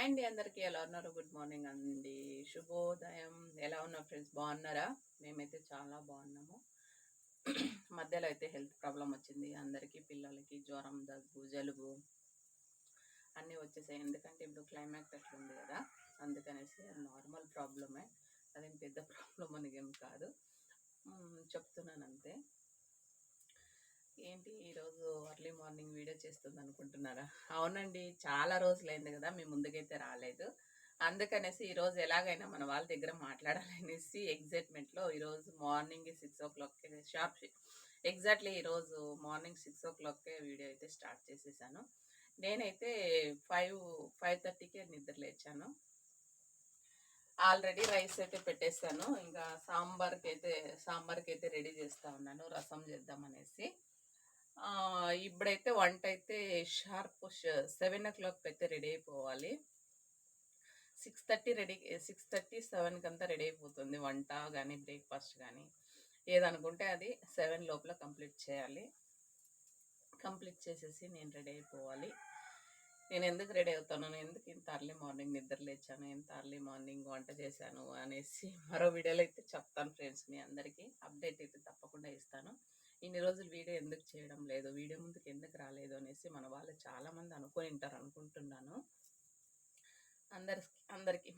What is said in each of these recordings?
Hi అండి, అందరికీ ఎలా ఉన్నారు? గుడ్ మార్నింగ్ అండి, శుభోదయం. ఎలా ఉన్నారు ఫ్రెండ్స్? బాగున్నారా? మేమైతే చాలా బాగున్నాము. మధ్యలో అయితే హెల్త్ ప్రాబ్లం వచ్చింది అందరికీ, పిల్లలకి జ్వరం, దగ్గు, జలుబు అన్నీ వచ్చేసాయి. ఎందుకంటే ఇప్పుడు క్లైమేట్ అట్లుంది కదా, అందుకనేసి నార్మల్ ప్రాబ్లమే, అదేం పెద్ద ప్రాబ్లం అనేం కాదు. చెప్తున్నాను అంతే. ఏంటి ఈరోజు ఎర్లీ మార్నింగ్ వీడియో చేస్తుంది అనుకుంటున్నారా? అవునండి, చాలా రోజులైంది కదా మీ ముందుకైతే రాలేదు. అందుకనేసి ఈరోజు ఎలాగైనా మన వాళ్ళ దగ్గర మాట్లాడాలనేసి ఎగ్జైట్మెంట్లో ఈరోజు మార్నింగ్ 6 o'clock షార్ప్, ఎగ్జాక్ట్లీ ఈరోజు మార్నింగ్ 6 o'clock వీడియో అయితే స్టార్ట్ చేసేసాను. నేనైతే 5:30కే నిద్ర లేచాను. ఆల్రెడీ రైస్ అయితే పెట్టేస్తాను, ఇంకా సాంబార్కి అయితే రెడీ చేస్తా ఉన్నాను, రసం చేద్దామనేసి. ఇప్పుడైతే వంట అయితే షార్ప్ 7 o'clock అయితే రెడీ అయిపోవాలి. 6:30 7 కంతా రెడీ అయిపోతుంది వంట కానీ బ్రేక్ఫాస్ట్ కానీ ఏదనుకుంటే అది 7 లోపల కంప్లీట్ చేయాలి. కంప్లీట్ చేసేసి నేను రెడీ అయిపోవాలి. నేను ఎందుకు రెడీ అవుతాను, నేను ఎందుకు ఇంత అర్లీ మార్నింగ్ నిద్ర లేచాను, ఎంత అర్లీ మార్నింగ్ వంట చేశాను అనేసి మరో వీడియోలో అయితే చెప్తాను ఫ్రెండ్స్. మీ అందరికీ అప్డేట్ అయితే తప్పకుండా ఇస్తాను. ఇన్ని రోజులు వీడియో ఎందుకు చేయడం లేదు, వీడియో ముందుకు ఎందుకు రాలేదు అనేసి మన వాళ్ళు చాలామంది అనుకొని ఉంటారు అనుకుంటున్నాను.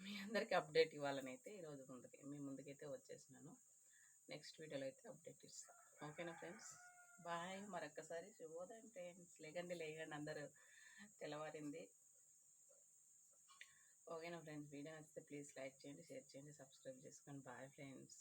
మీ అందరికీ అప్డేట్ ఇవ్వాలని అయితే ఈరోజు మీ ముందుకైతే వచ్చేసినాను. నెక్స్ట్ వీడియోలో అయితే అప్డేట్ ఇస్తాను. ఓకేనా ఫ్రెండ్స్? బాయ్. మరొక్కసారి శుభోదయం ఫ్రెండ్స్. లేకండి అందరూ, తెల్లవారింది. ఓకేనా ఫ్రెండ్స్? వీడియో నచ్చితే ప్లీజ్ లైక్ చేయండి, షేర్ చేయండి, సబ్స్క్రైబ్ చేసుకోండి. Bye friends.